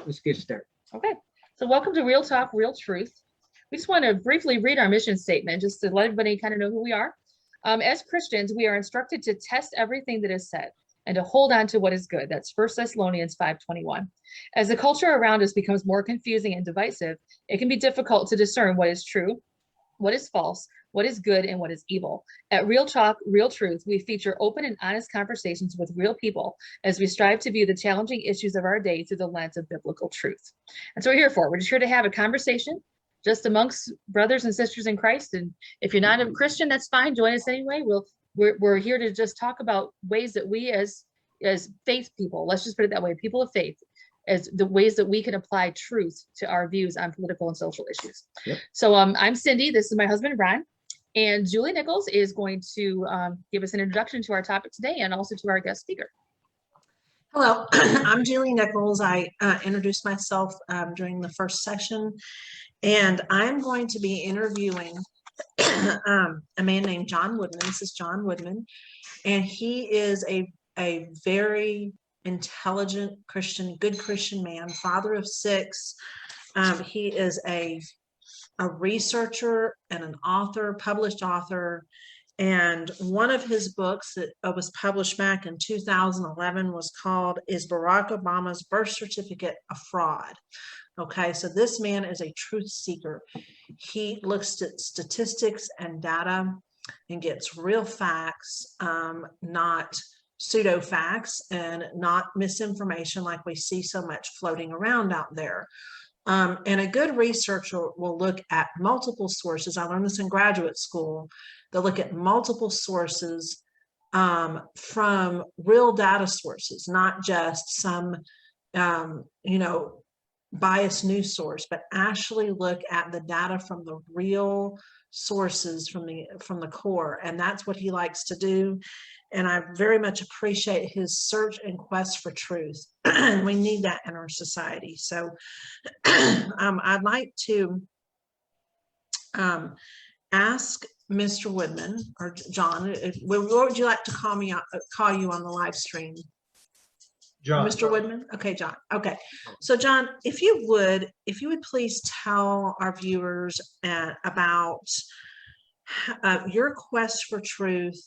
let's get started. Okay, so welcome to Real Talk, Real Truth. We just want to briefly read our mission statement just to let everybody kind of know who we are. As Christians, we are instructed to test everything that is said and to hold on to what is good. That's 1 Thessalonians 5:21. As the culture around us becomes more confusing and divisive, it can be difficult to discern what is true, what is false, what is good, and what is evil. At Real Talk, Real Truth, we feature open and honest conversations with real people as we strive to view the challenging issues of our day through the lens of biblical truth. And so we're here for. We're just here to have a conversation just amongst brothers and sisters in Christ. And if you're not a Christian, that's fine. Join us anyway. We're here to just talk about ways that we as faith people, let's just put it that way, people of faith, as the ways that we can apply truth to our views on political and social issues. Yep. So I'm Cindy. This is my husband, Ron. And Julie Nichols is going to give us an introduction to our topic today and also to our guest speaker. Hello, I'm Julie Nichols. I introduced myself during the first session, and I'm going to be interviewing a man named John Woodman. This is John Woodman, and he is a very intelligent Christian, good Christian man, father of 6. He is a researcher and an author, published author. And one of his books that was published back in 2011 was called Is Barack Obama's Birth Certificate a Fraud? Okay, so this man is a truth seeker. He looks at statistics and data and gets real facts, not pseudo facts and not misinformation like we see so much floating around out there. And a good researcher will look at multiple sources. I learned this in graduate school. They'll look at multiple sources from real data sources, not just some, biased news source, but actually look at the data from the real sources from the core. And that's what he likes to do. And I very much appreciate his search and quest for truth. And we need that in our society. So I'd like to ask Mr. Woodman or John, what would you like to call you on the live stream? John. Mr. Woodman? Okay, John. Okay. So John, if you would please tell our viewers about your quest for truth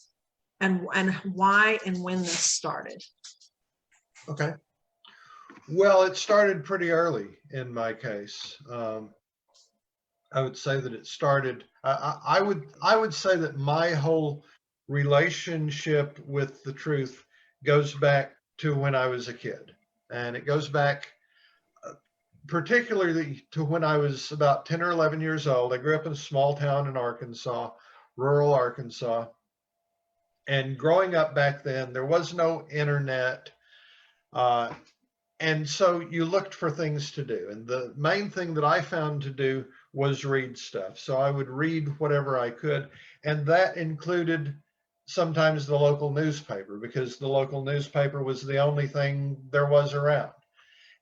and why and when this started. Okay. Well, it started pretty early in my case. I would say that it started, I would say that my whole relationship with the truth goes back to when I was a kid. And it goes back particularly to when I was about 10 or 11 years old. I grew up in a small town in Arkansas, rural Arkansas. And growing up back then, there was no internet. And so you looked for things to do. And the main thing that I found to do was read stuff. So I would read whatever I could. And that included sometimes the local newspaper, because the local newspaper was the only thing there was around.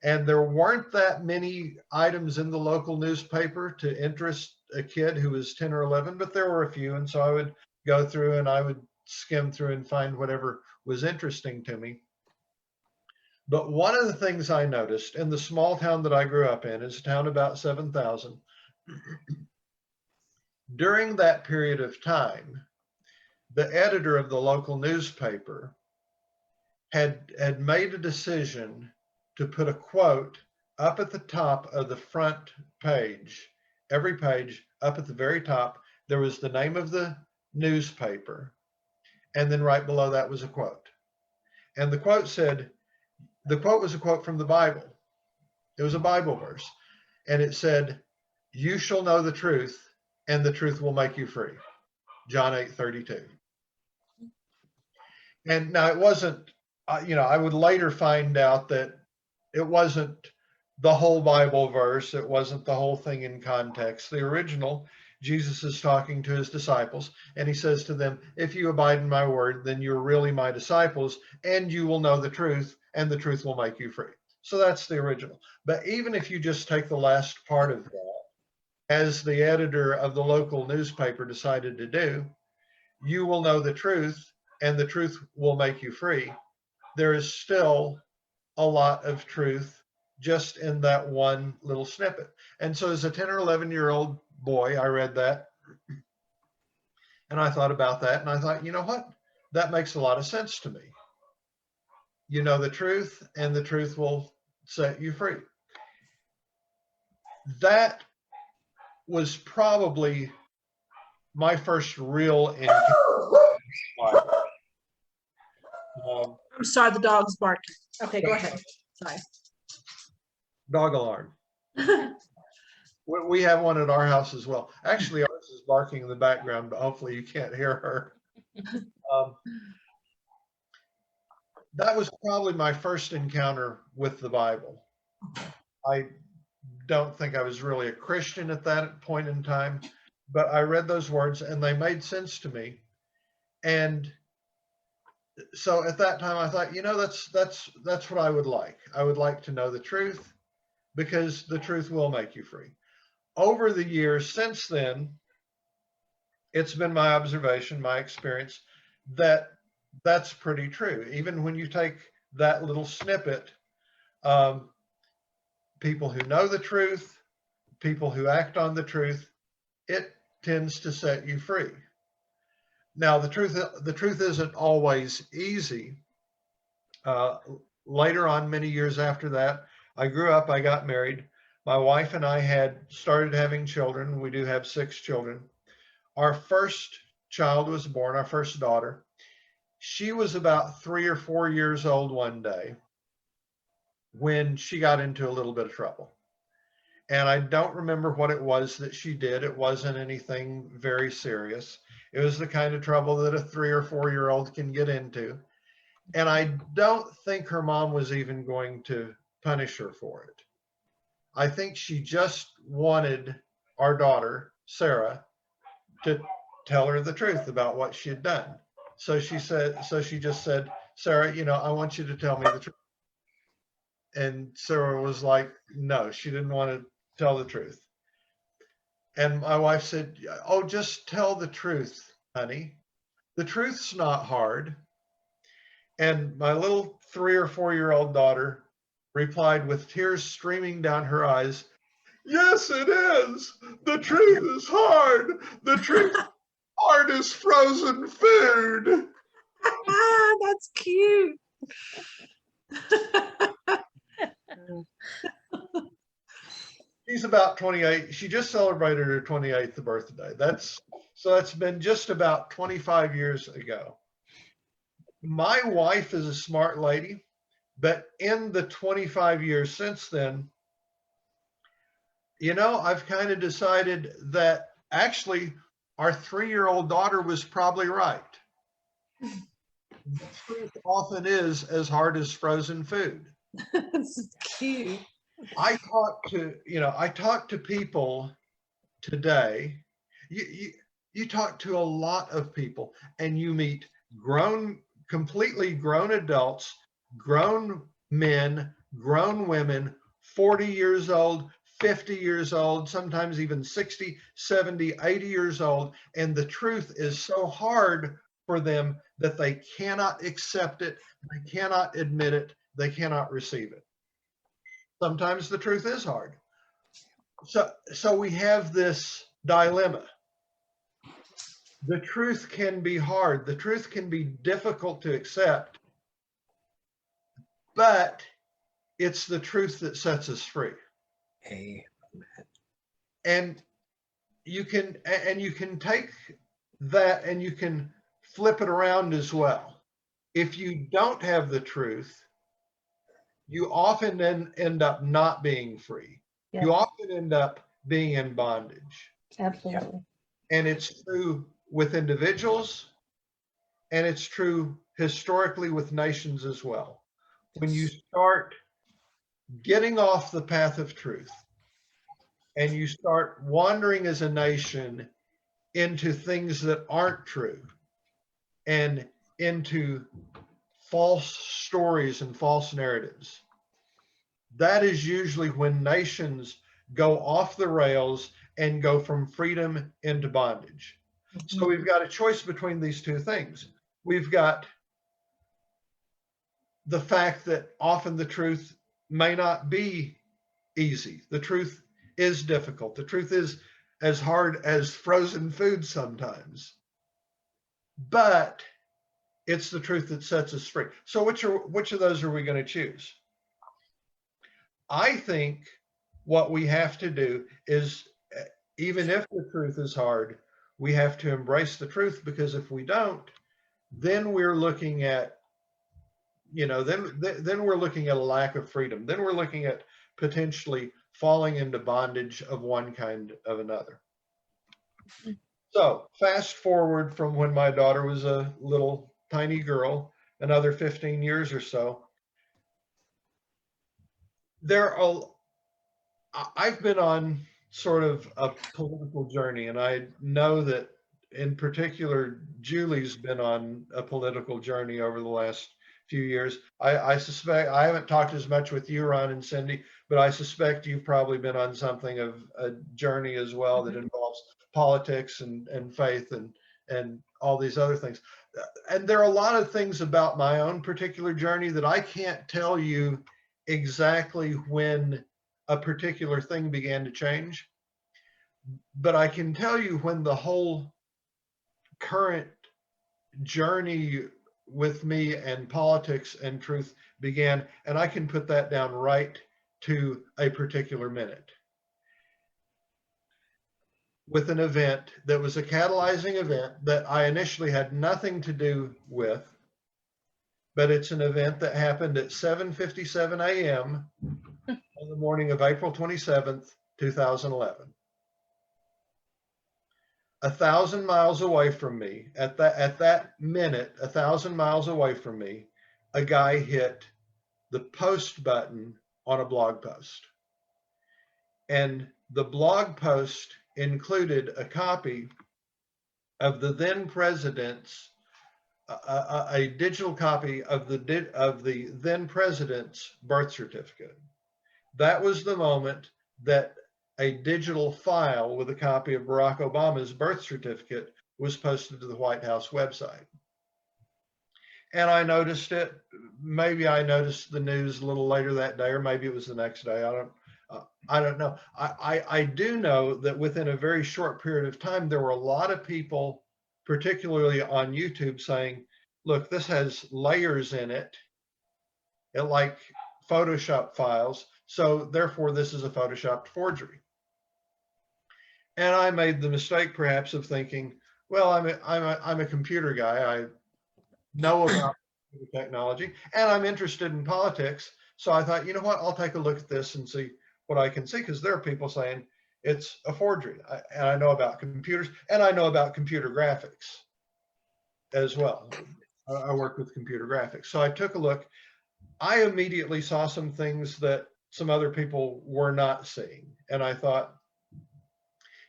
And there weren't that many items in the local newspaper to interest a kid who was 10 or 11, but there were a few. And so I would go through and I would skim through and find whatever was interesting to me. But one of the things I noticed in the small town that I grew up in, is a town about 7,000. During that period of time, the editor of the local newspaper had made a decision to put a quote up at the top of the front page. Every page, up at the very top, there was the name of the newspaper. And then right below that was a quote. And the quote was a quote from the Bible. It was a Bible verse. And it said, "You shall know the truth, and the truth will make you free." John 8:32. And now it wasn't, I would later find out that it wasn't the whole Bible verse. It wasn't the whole thing in context. The original, Jesus is talking to his disciples, and he says to them, "If you abide in my word, then you're really my disciples, and you will know the truth, and the truth will make you free." So that's the original. But even if you just take the last part of that, as the editor of the local newspaper decided to do, "You will know the truth, and the truth will make you free," there is still a lot of truth just in that one little snippet. And so as a 10 or 11-year-old boy, I read that and I thought about that and I thought, you know what? That makes a lot of sense to me. You know the truth and the truth will set you free. That was probably my first real encounter. I'm sorry, the dog's barking. Okay, go ahead. Sorry. Dog alarm. We have one at our house as well. Actually, ours is barking in the background, but hopefully you can't hear her. That was probably my first encounter with the Bible. I don't think I was really a Christian at that point in time, but I read those words and they made sense to me. And so at that time I thought, you know, that's what I would like. I would like to know the truth because the truth will make you free. Over the years since then, it's been my observation, my experience, that that's pretty true. Even when you take that little snippet, people who know the truth, people who act on the truth, it tends to set you free. Now, the truth isn't always easy. Later on, many years after that, I grew up, I got married. My wife and I had started having children. We do have 6 children. Our first child was born, our first daughter. She was about 3 or 4 years old one day when she got into a little bit of trouble. And I don't remember what it was that she did. It wasn't anything very serious. It was the kind of trouble that a 3 or 4-year-old can get into. And I don't think her mom was even going to punish her for it. I think she just wanted our daughter, Sarah, to tell her the truth about what she had done. So she just said, Sarah, you know, I want you to tell me the truth. And Sarah was like, no, she didn't want to tell the truth. And my wife said, oh, just tell the truth, honey. The truth's not hard. And my little 3 or 4-year-old daughter replied with tears streaming down her eyes, yes, it is. The truth is hard. The truth is hard as frozen food. That's cute. She's about 28. She just celebrated her 28th birthday. That's been just about 25 years ago. My wife is a smart lady, but in the 25 years since then, you know, I've kind of decided that actually our 3-year-old daughter was probably right. The truth often is as hard as frozen food. That's cute. I talk to people today. You talk to a lot of people and you meet completely grown adults, grown men, grown women, 40 years old, 50 years old, sometimes even 60, 70, 80 years old. And the truth is so hard for them that they cannot accept it, they cannot admit it, they cannot receive it. Sometimes the truth is hard. So we have this dilemma. The truth can be hard. The truth can be difficult to accept, but it's the truth that sets us free. Amen. And you can take that and you can flip it around as well. If you don't have the truth, you often then end up not being free. Yeah. You often end up being in bondage. Absolutely. And it's true with individuals, and it's true historically with nations as well. When you start getting off the path of truth and you start wandering as a nation into things that aren't true and into false stories and false narratives, that is usually when nations go off the rails and go from freedom into bondage. So we've got a choice between these two things. We've got the fact that often the truth may not be easy. The truth is difficult. The truth is as hard as frozen food sometimes, but it's the truth that sets us free. So which of those are we going to choose? I think what we have to do is, even if the truth is hard, we have to embrace the truth, because if we don't, then we're looking at, then we're looking at a lack of freedom. Then we're looking at potentially falling into bondage of one kind of another. So fast forward from when my daughter was a little tiny girl, another 15 years or so. I've been on sort of a political journey, and I know that in particular, Julie's been on a political journey over the last few years. I suspect, I haven't talked as much with you, Ron and Cindy, but I suspect you've probably been on something of a journey as well that involves politics and faith and all these other things. And there are a lot of things about my own particular journey that I can't tell you exactly when a particular thing began to change, but I can tell you when the whole current journey with me and politics and truth began, and I can put that down right to a particular minute, with an event that was a catalyzing event that I initially had nothing to do with, but it's an event that happened at 7:57 a.m. on the morning of April 27th, 2011. 1,000 miles away from me, at that minute, 1,000 miles away from me, a guy hit the post button on a blog post. And the blog post included a copy of the then president's, a digital copy of the then president's birth certificate. That was the moment that a digital file with a copy of Barack Obama's birth certificate was posted to the White House website. And I noticed it. Maybe I noticed the news a little later that day, or maybe it was the next day. I don't know. I do know that within a very short period of time, there were a lot of people, particularly on YouTube, saying, look, this has layers in it, like Photoshop files. So therefore, this is a Photoshopped forgery. And I made the mistake, perhaps, of thinking, well, I'm a computer guy. I know about technology, and I'm interested in politics. So I thought, you know what? I'll take a look at this and see what I can see, because there are people saying it's a forgery. And I know about computers, and I know about computer graphics as well. I work with computer graphics. So I took a look. I immediately saw some things that some other people were not seeing. And I thought,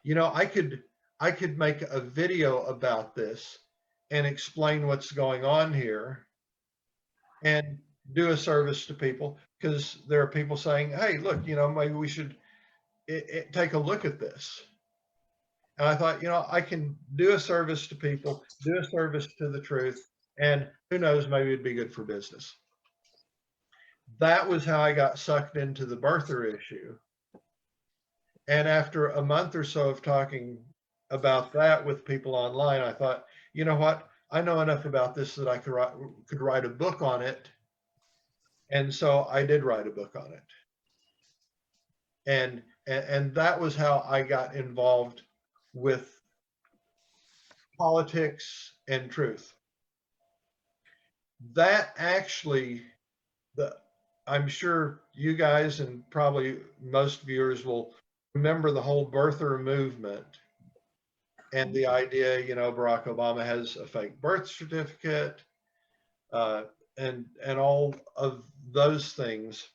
you know, I could make a video about this and explain what's going on here and do a service to people, because there are people saying, hey, look, you know, maybe we should take a look at this. And I thought, you know, I can do a service to people, do a service to the truth, and who knows, maybe it'd be good for business. That was how I got sucked into the birther issue. And after a month or so of talking about that with people online, I thought, you know what? I know enough about this that I could write a book on it. And so I did write a book on it. And that was how I got involved with politics and truth. That actually, I'm sure you guys and probably most viewers will remember the whole birther movement and the idea, you know, Barack Obama has a fake birth certificate, and all of those things.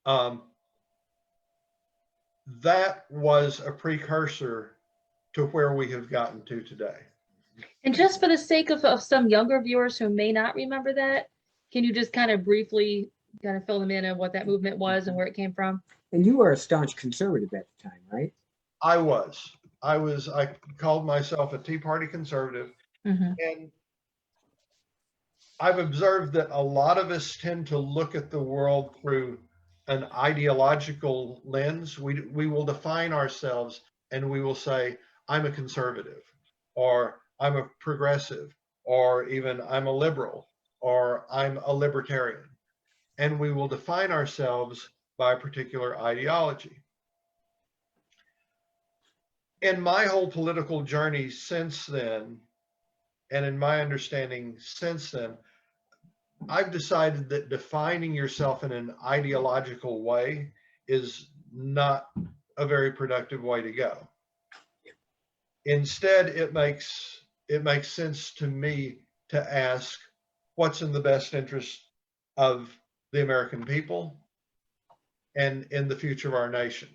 That was a precursor to where we have gotten to today. And just for the sake of some younger viewers who may not remember that, can you just kind of briefly kind of fill them in on what that movement was and where it came from? And you were a staunch conservative at the time, right? I called myself a Tea Party conservative. Mm-hmm. And I've observed that a lot of us tend to look at the world through an ideological lens. We will define ourselves and we will say, I'm a conservative, or I'm a progressive, or even I'm a liberal, or I'm a libertarian. And we will define ourselves by a particular ideology. In my whole political journey since then, and in my understanding since then, I've decided that defining yourself in an ideological way is not a very productive way to go. Instead, it makes sense to me to ask what's in the best interest of the American people and in the future of our nation.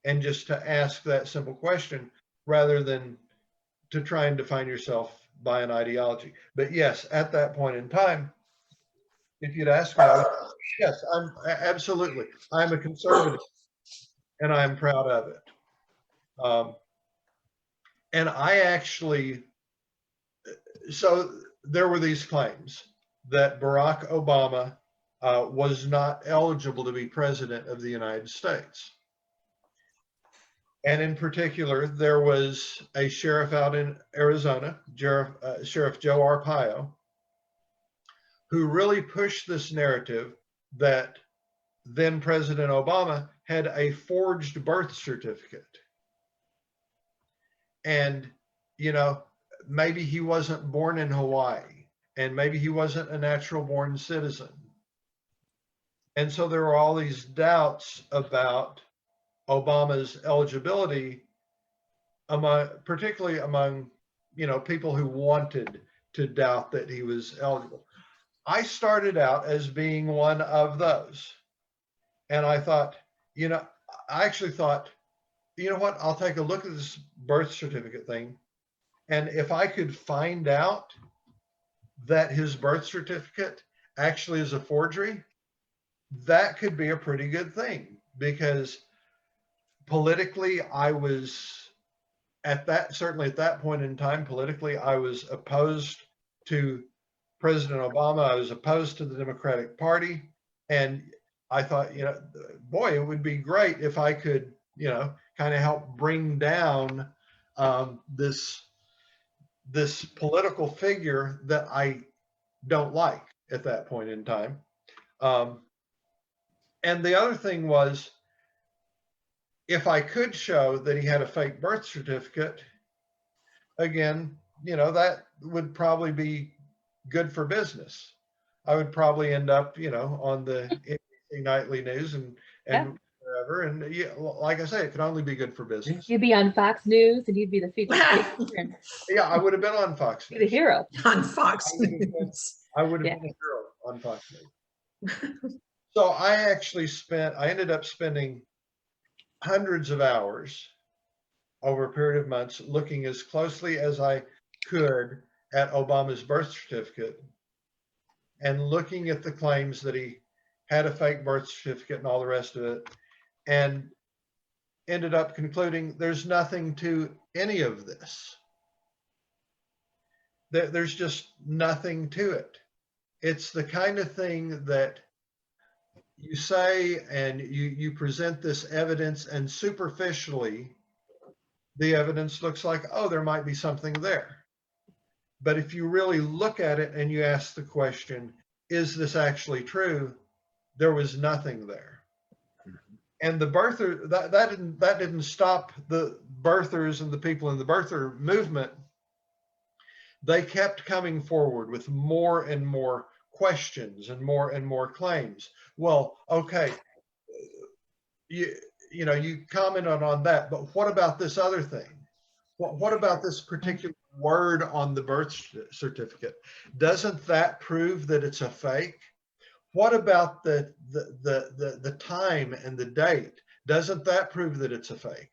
And just to ask that simple question rather than to try and define yourself by an ideology. But yes, at that point in time, if you'd ask me, yes, I'm absolutely, I'm a conservative and I'm proud of it. And I actually, so there were these claims that Barack Obama was not eligible to be president of the United States. And in particular, there was a sheriff out in Arizona, Sheriff Joe Arpaio, who really pushed this narrative that then President Obama had a forged birth certificate. And, you know, maybe he wasn't born in Hawaii, and maybe he wasn't a natural born citizen. And so there were all these doubts about Obama's eligibility particularly among, you know, people who wanted to doubt that he was eligible. I started out as being one of those. And I thought, you know, I actually thought, you know what, I'll take a look at this birth certificate thing. And if I could find out that his birth certificate actually is a forgery, that could be a pretty good thing, because politically I was certainly at that point in time, politically, I was opposed to President Obama. I was opposed to the Democratic Party. And I thought, you know, boy, it would be great if I could, you know, kind of help bring down this political figure that I don't like at that point in time. And the other thing was, if I could show that he had a fake birth certificate, again, you know, that would probably be good for business. I would probably end up, you know, on the NBC Nightly News and wherever. And yeah, like I say, it could only be good for business. You'd be on Fox News and you'd be the featured figure. Yeah, I would have been on Fox News. Be the hero. On Fox News. I would have been a hero on Fox News. So I ended up spending hundreds of hours over a period of months looking as closely as I could at Obama's birth certificate and looking at the claims that he had a fake birth certificate and all the rest of it, and ended up concluding there's nothing to any of this. There's just nothing to it. It's the kind of thing that you say and you present this evidence, and superficially the evidence looks like, oh, there might be something there. But if you really look at it and you ask the question, is this actually true? There was nothing there. And the birther, that didn't stop the birthers and the people in the birther movement. They kept coming forward with more and more questions and more claims. Well, okay, you know, you commented on that, but what about this other thing? What about this particular word on the birth certificate? Doesn't that prove that it's a fake? What about the time and the date? Doesn't that prove that it's a fake?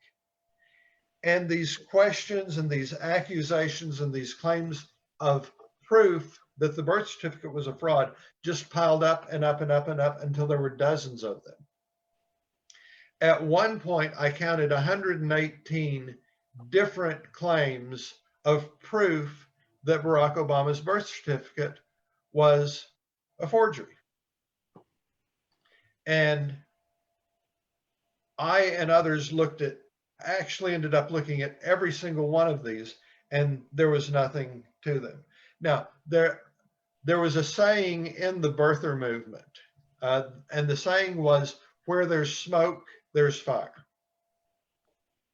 And these questions and these accusations and these claims of proof that the birth certificate was a fraud just piled up and up and up and up until there were dozens of them. At one point, I counted 118 different claims of proof that Barack Obama's birth certificate was a forgery. And I and others actually ended up looking at every single one of these, and there was nothing to them. Now, there was a saying in the birther movement, and the saying was, where there's smoke, there's fire.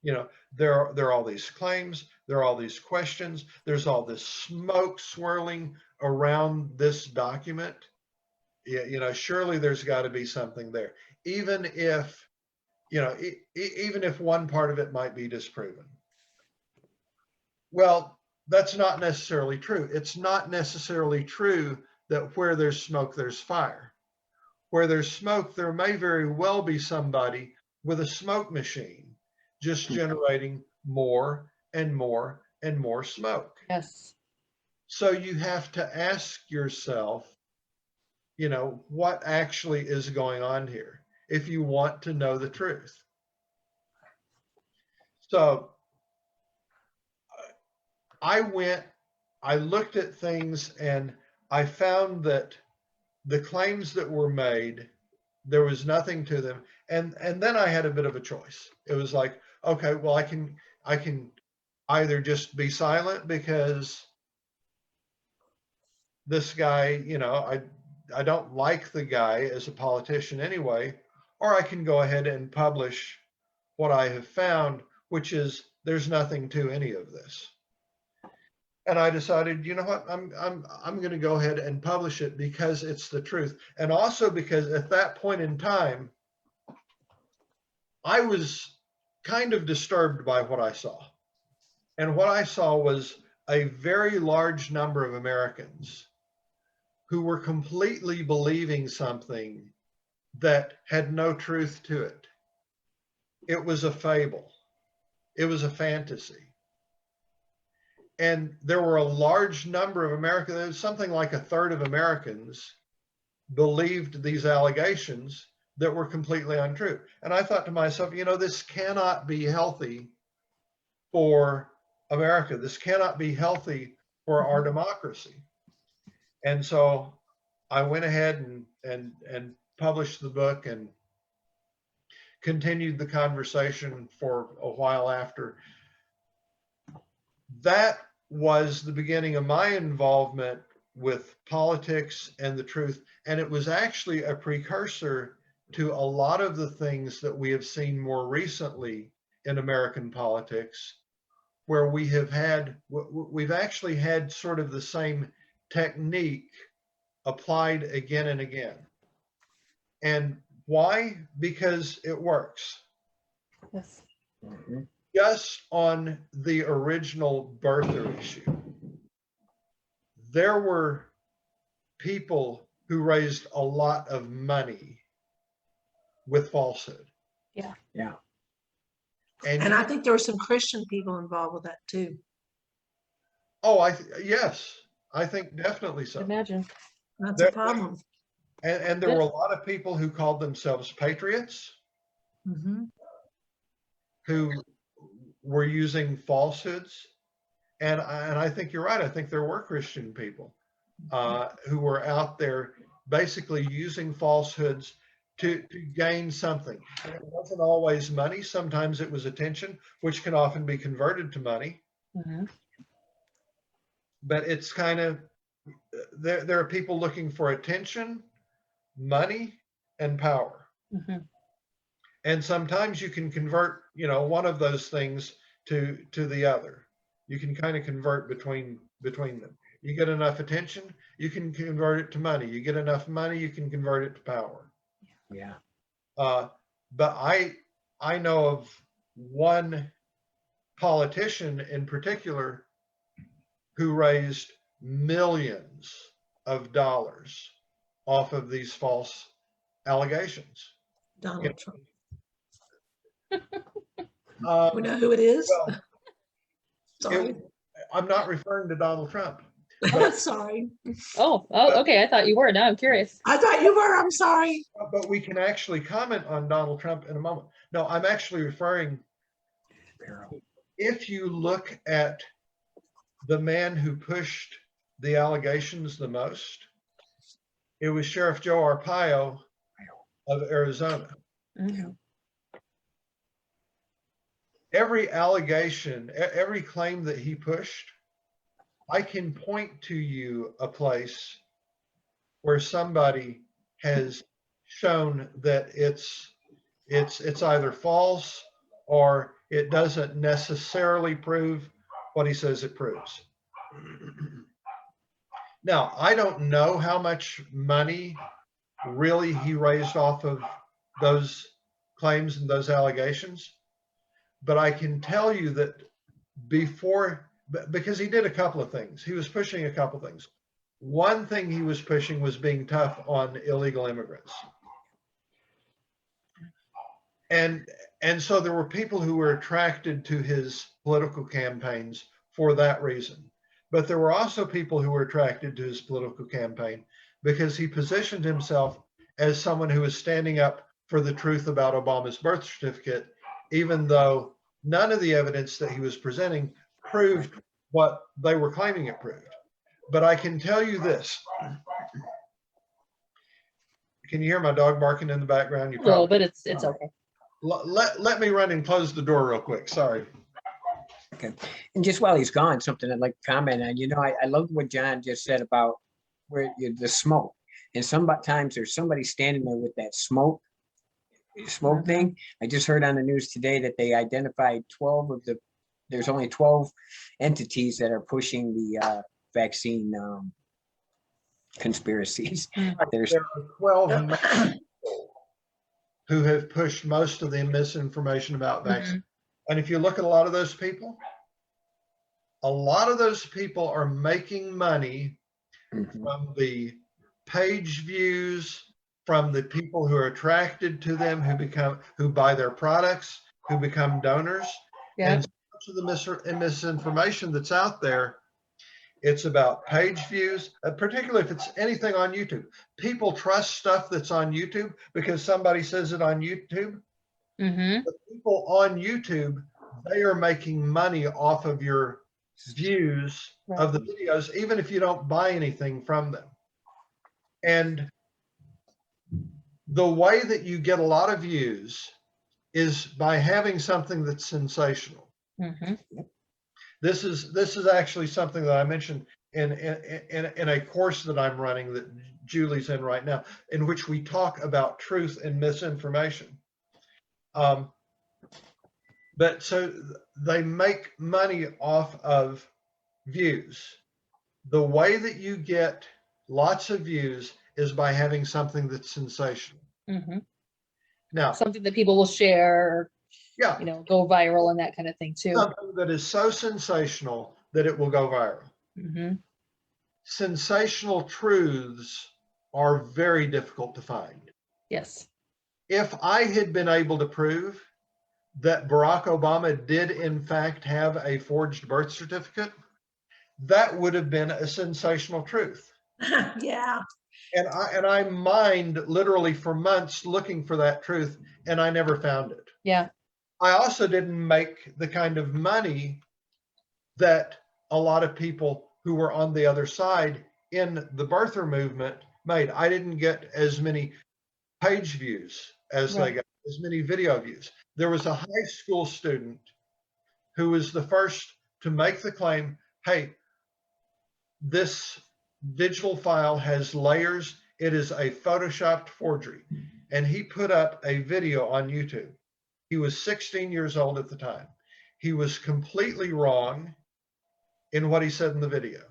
You know, there are all these claims, there are all these questions, there's all this smoke swirling around this document. You know, surely there's got to be something there, even if, you know, even if one part of it might be disproven. Well, that's not necessarily true. It's not necessarily true that where there's smoke, there's fire. Where there's smoke, there may very well be somebody with a smoke machine just generating more and more and more smoke. Yes. So you have to ask yourself, you know, what actually is going on here if you want to know the truth. So I looked at things, and I found that the claims that were made, there was nothing to them. And then I had a bit of a choice. It was like, okay, well, I can either just be silent because this guy, you know, I don't like the guy as a politician anyway, or I can go ahead and publish what I have found, which is there's nothing to any of this. And I decided, you know what, I'm going to go ahead and publish it because it's the truth. And also because at that point in time, I was kind of disturbed by what I saw. And what I saw was a very large number of Americans who were completely believing something that had no truth to it. It was a fable. It was a fantasy. And there were a large number of Americans, something like a third of Americans believed these allegations that were completely untrue. And I thought to myself, you know, this cannot be healthy for America. This cannot be healthy for our democracy. And so I went ahead and published the book and continued the conversation for a while after. That was the beginning of my involvement with politics and the truth. And it was actually a precursor to a lot of the things that we have seen more recently in American politics, where we've actually had sort of the same technique applied again and again. And why? Because it works. Yes. Mm-hmm. Just on the original birther issue, there were people who raised a lot of money with falsehood. Yeah. Yeah. And I think there were some Christian people involved with that too. Oh, yes, I think definitely so. Imagine. That's There- a problem. And there were a lot of people who called themselves patriots Mhm. who were using falsehoods. And I think you're right. I think there were Christian people who were out there basically using falsehoods to gain something. And it wasn't always money. Sometimes it was attention, which can often be converted to money. Mm-hmm. But it's kind of, there are people looking for attention, money, and power. Mm-hmm. And sometimes you can convert, you know, one of those things to the other. You can kind of convert between them. You get enough attention, you can convert it to money. You get enough money, you can convert it to power. Yeah. But I know of one politician in particular who raised millions of dollars off of these false allegations. Donald Trump. We Um, know who it is. well, Sorry. I'm not referring to Donald Trump. Sorry. Oh, okay. I thought you were. Now I'm curious. I thought you were. I'm sorry. But we can actually comment on Donald Trump in a moment. No, I'm actually referring, if you look at the man who pushed the allegations the most, It was Sheriff Joe Arpaio of Arizona. Mhm. Every allegation, every claim that he pushed, I can point to you a place where somebody has shown that it's either false or it doesn't necessarily prove what he says it proves. Now, I don't know how much money really he raised off of those claims and those allegations, but I can tell you that before, because he did a couple of things, he was pushing a couple of things. One thing he was pushing was being tough on illegal immigrants. And so there were people who were attracted to his political campaigns for that reason. But there were also people who were attracted to his political campaign because he positioned himself as someone who was standing up for the truth about Obama's birth certificate, even though none of the evidence that he was presenting proved what they were claiming it proved. But I can tell you this. Can you hear my dog barking in the background? You A little, probably, but it's okay. let me run and close the door real quick. Sorry. Okay. And just while he's gone, something I'd like to comment on, I love what John just said about the smoke. And sometimes there's somebody standing there with that smoke thing. I just heard on the news today that they identified there's only 12 entities that are pushing the vaccine conspiracies. There's There are 12 people who have pushed most of the misinformation about vaccines. And if you look at a lot of those people are making money from the page views, from the people who are attracted to them, who buy their products, who become donors. Yeah. And so much of the misinformation that's out there, it's about page views, particularly if it's anything on YouTube. People trust stuff that's on YouTube because somebody says it on YouTube. The people on YouTube, they are making money off of your views of the videos, even if you don't buy anything from them. And the way that you get a lot of views is by having something that's sensational. This is actually something that I mentioned in a course that I'm running that Julie's in right now, in which we talk about truth and misinformation. But so they make money off of views. The way that you get lots of views is by having something that's sensational. Now, Something that people will share, yeah, go viral and that kind of thing too. something that is so sensational that it will go viral. Sensational truths are very difficult to find. Yes. If I had been able to prove that Barack Obama did in fact have a forged birth certificate, that would have been a sensational truth. Yeah. And I mined literally for months looking for that truth, and I never found it. Yeah. I also didn't make the kind of money that a lot of people who were on the other side in the birther movement made. I didn't get as many page views as they got, as many video views. There was a high school student who was the first to make the claim, hey, this digital file has layers. It is a photoshopped forgery. And he put up a video on YouTube. He was 16 years old at the time. He was completely wrong in what he said in the video.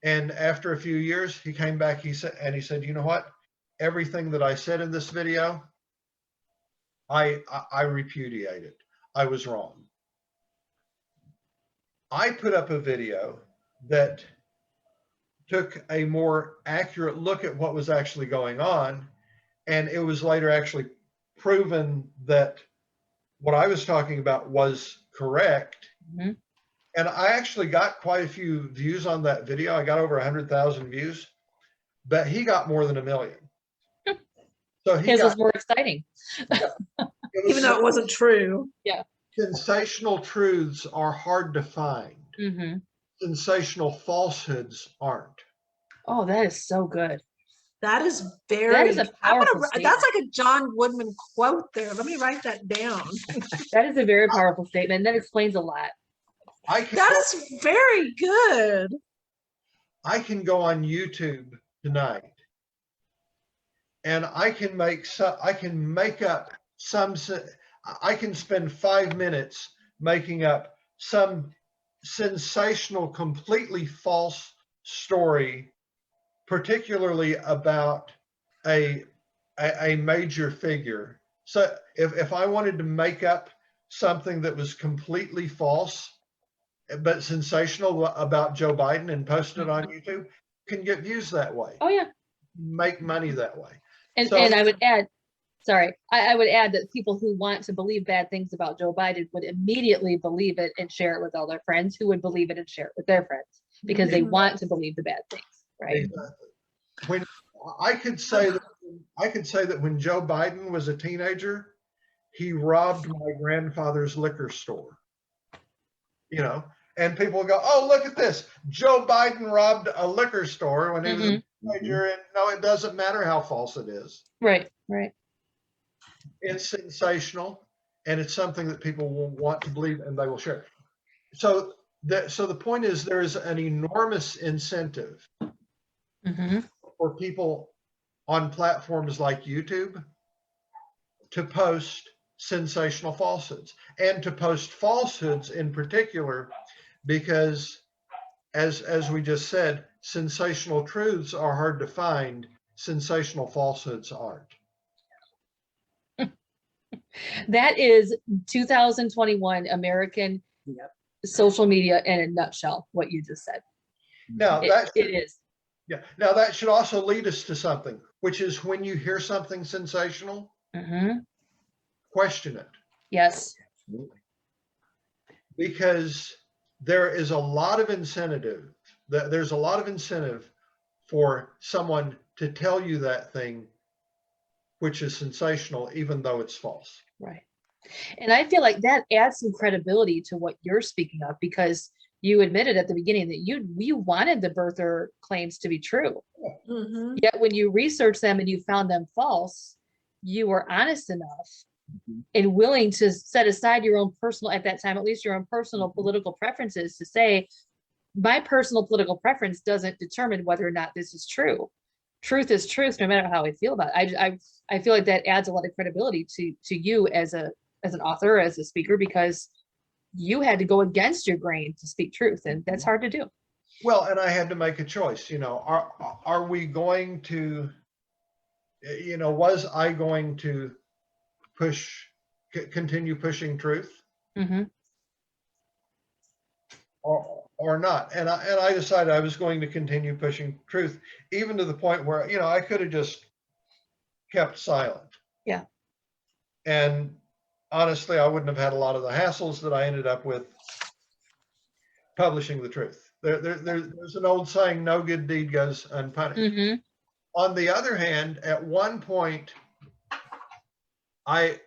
And after a few years, he came back, he said, you know what? Everything that I said in this video, I repudiate it. I was wrong. I put up a video that took a more accurate look at what was actually going on. And it was later actually proven that what I was talking about was correct. And I actually got quite a few views on that video. I got over 100,000 views, but he got more than 1 million. So his was more exciting. Even though it wasn't true. Yeah. Sensational truths are hard to find. Sensational falsehoods aren't. Oh, that is so good. That is That very, is a I'm powerful gonna, statement. that's like a John Woodman quote there. Let me write that down. That is a very powerful statement. That explains a lot. I can That go, is very good. I can go on YouTube tonight and I can make up some, I can spend 5 minutes making up some sensational, completely false story, particularly about a major figure. So if I wanted to make up something that was completely false but sensational about Joe Biden and post it on YouTube, can get views that way, Oh yeah. make money that way. And So- and I would add, sorry, I would add that people who want to believe bad things about Joe Biden would immediately believe it and share it with all their friends who would believe it and share it with their friends because they Mhm. want to believe the bad things, right? Exactly. When I could say that when Joe Biden was a teenager, he robbed my grandfather's liquor store. You know, and people go, "Oh, look at this! Joe Biden robbed a liquor store when he was a teenager." And no, it doesn't matter how false it is. Right, right. It's sensational, and it's something that people will want to believe, and they will share. So the point is, there is an enormous incentive Mm-hmm. for people on platforms like YouTube to post sensational falsehoods, and to post falsehoods in particular, because as we just said, sensational truths are hard to find, sensational falsehoods aren't. That is 2021 American Yep. social media in a nutshell, what you just said. Now It is. yeah. Now that should also lead us to something, which is when you hear something sensational, Mm-hmm. question it, Yes. Absolutely. because there is a lot of incentive. There's a lot of incentive for someone to tell you that thing, which is sensational, even though it's false. Right. And I feel like that adds some credibility to what you're speaking of, because you admitted at the beginning that you wanted the birther claims to be true. Mhm. Yet when you researched them and you found them false, you were honest enough Mhm. and willing to set aside your own personal, at that time, at least your own personal political preferences, to say, my personal political preference doesn't determine whether or not this is true. Truth is truth, no matter how I feel about it. I feel like that adds a lot of credibility to you as an author, as a speaker, because you had to go against your grain to speak truth, and that's hard to do. Well, and I had to make a choice. Are we going to, was I going to continue pushing truth, Mm-hmm. or not? And I decided I was going to continue pushing truth, even to the point where, I could have just kept silent. Yeah. And honestly, I wouldn't have had a lot of the hassles that I ended up with publishing the truth. There's an old saying, no good deed goes unpunished. Mm-hmm. On the other hand, at one point, I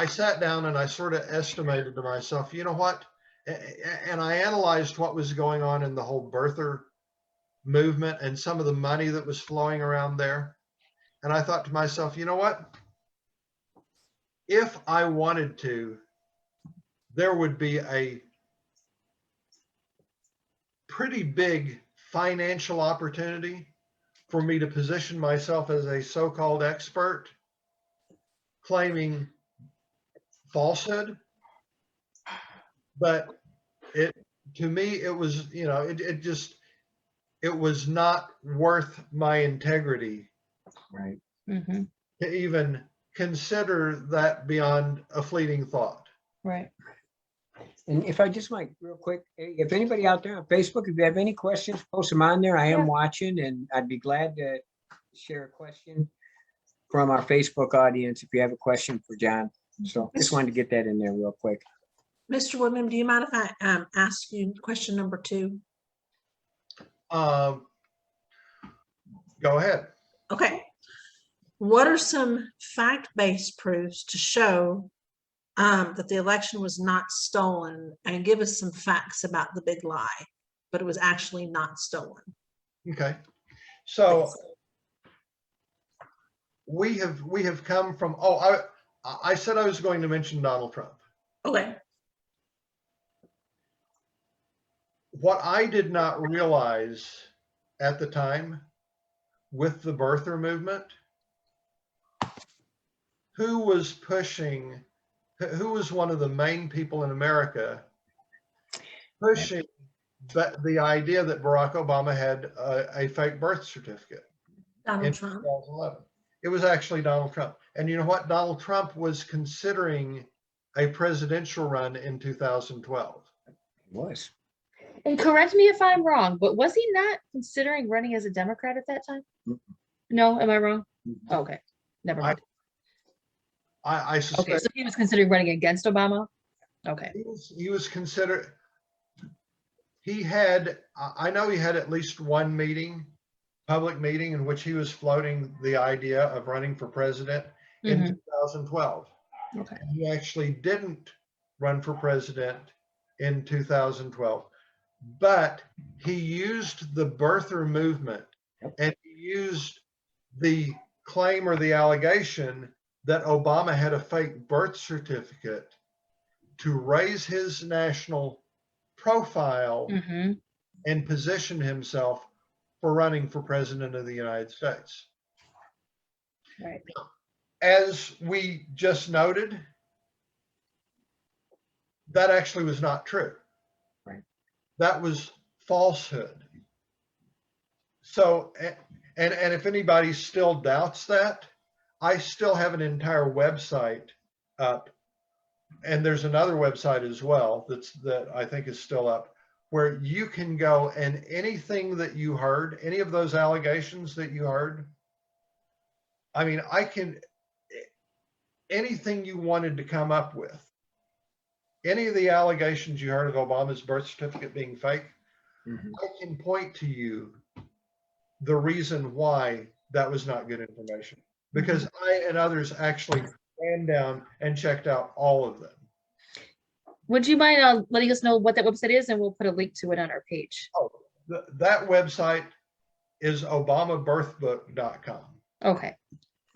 sat down and I sort of estimated to myself, you know what? And I analyzed what was going on in the whole birther movement and some of the money that was flowing around there. And I thought to myself, you know what? If I wanted to, there would be a pretty big financial opportunity for me to position myself as a so-called expert claiming falsehood. But to me, it was, it was not worth my integrity Right. Mm-hmm. to even consider that beyond a fleeting thought. Right. And if I just might, real quick, if anybody out there on Facebook, if you have any questions, post them on there. I am Yeah. watching, and I'd be glad to share a question from our Facebook audience if you have a question for John. So just wanted to get that in there real quick. Mr. Woodman, do you mind if I ask you question number 2? Go ahead. Okay. What are some fact-based proofs to show that the election was not stolen, and give us some facts about the big lie, but it was actually not stolen? Okay. So we have come from, I said I was going to mention Donald Trump. Okay. What I did not realize at the time with the birther movement, who was one of the main people in America pushing the idea that Barack Obama had a fake birth certificate Donald in Trump. 2011. It was actually Donald Trump. And you know what? Donald Trump was considering a presidential run in 2012. It was. And correct me if I'm wrong, but was he not considering running as a Democrat at that time? Mm-mm. No, am I wrong? Mhm. Okay, never mind. I Okay, suspect so he was considering running against Obama? Okay, he was considered, I know he had at least one public meeting in which he was floating the idea of running for president in Mhm. 2012. Okay. He actually didn't run for president in 2012, but he used the birther movement and he used the claim or the allegation that Obama had a fake birth certificate to raise his national profile Mhm. and position himself for running for president of the United States. Right. As we just noted, that actually was not true. Right. That was falsehood. So, and if anybody still doubts that, I still have an entire website up, and there's another website as well that I think is still up, where you can go and anything that you heard, any of those allegations that you heard, I mean, anything you wanted to come up with, any of the allegations you heard of Obama's birth certificate being fake, Mhm. I can point to you the reason why that was not good information, because I and others actually ran down and checked out all of them. Would you mind letting us know what that website is, and we'll put a link to it on our page? Oh, that website is obamabirthbook.com. Okay,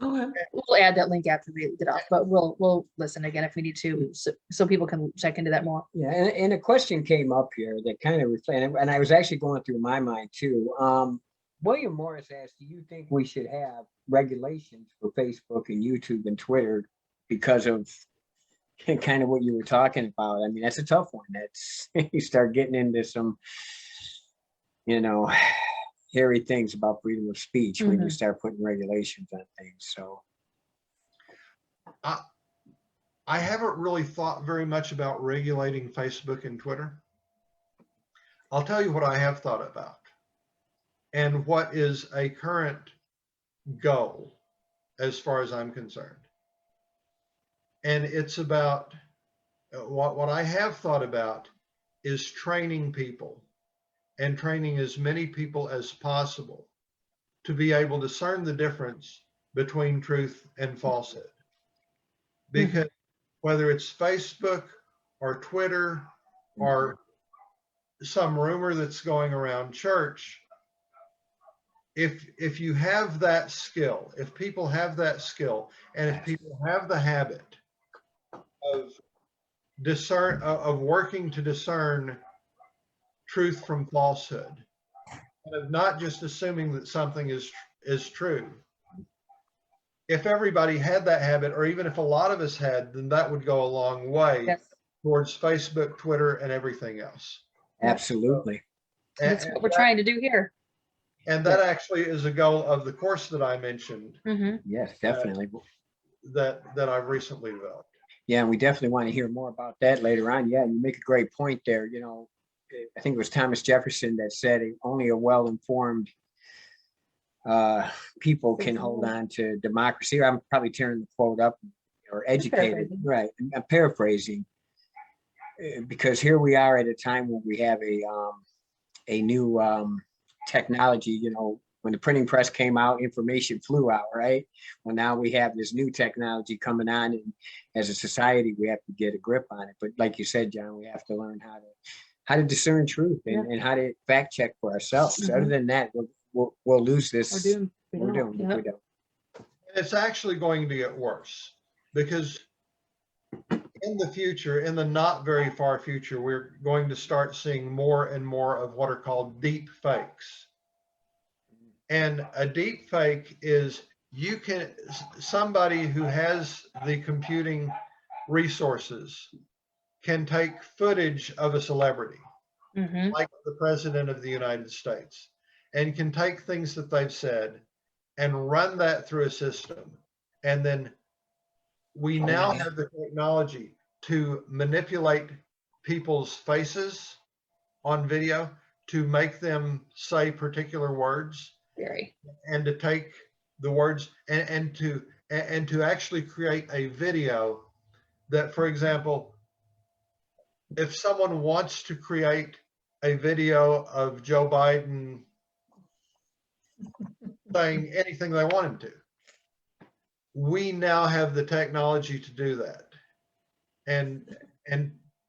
Okay. we'll add that link after we get off, but we'll listen again if we need to, so people can check into that more. Yeah, and a question came up here that kind of reflected, and I was actually going through my mind too. William Morris asked, do you think we should have regulations for Facebook and YouTube and Twitter because of kind of what you were talking about? I mean, that's a tough one. That's you start getting into some, hairy things about freedom of speech when you start putting regulations on things. So I haven't really thought very much about regulating Facebook and Twitter. I'll tell you what I have thought about and what is a current goal as far as I'm concerned. And it's about what I have thought about is training people and training as many people as possible to be able to discern the difference between truth and falsehood. Because whether it's Facebook or Twitter or some rumor that's going around church, if you have that skill, if people have that skill, and if people have the habit of working to discern truth from falsehood, and of not just assuming that something is true. If everybody had that habit, or even if a lot of us had, then that would go a long way Yes, towards Facebook, Twitter, and everything else. absolutely. that's what we're trying to do here. And that actually is a goal of the course that I mentioned Yes, definitely. that I've recently developed. Yeah, and we definitely want to hear more about that later on. Yeah, you make a great point there. I think it was Thomas Jefferson that said only a well-informed people can hold on to democracy. I'm probably tearing the quote up, or educated. Right. I'm paraphrasing, because here we are at a time when we have a new technology. When the printing press came out, information flew out, right? Well, now we have this new technology coming on, and as a society, we have to get a grip on it. But like you said, John, we have to learn how to discern truth and how to fact check for ourselves. Other than that, we'll lose this. We're doomed. We're doomed if we don't. It's actually going to get worse because in the future, in the not very far future, we're going to start seeing more and more of what are called deep fakes. And a deep fake is somebody who has the computing resources can take footage of a celebrity, like the president of the United States, and can take things that they've said and run that through a system. And then we now have the technology to manipulate people's faces on video to make them say particular words, and to take the words and to actually create a video that, for example, if someone wants to create a video of Joe Biden saying anything they want him to, we now have the technology to do that. And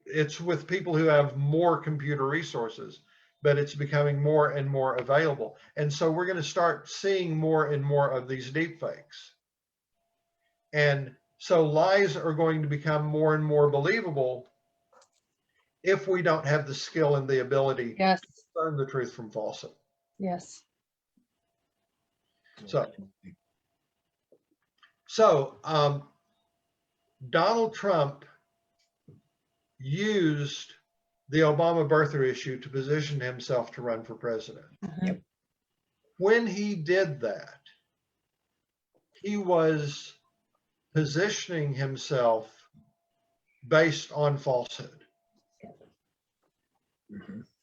it's with people who have more computer resources, but it's becoming more and more available. And so we're going to start seeing more and more of these deep fakes. And so lies are going to become more and more believable if we don't have the skill and the ability to discern the truth from falsehood. Yes. So Donald Trump used the Obama birther issue to position himself to run for president. When he did that, he was positioning himself based on falsehood.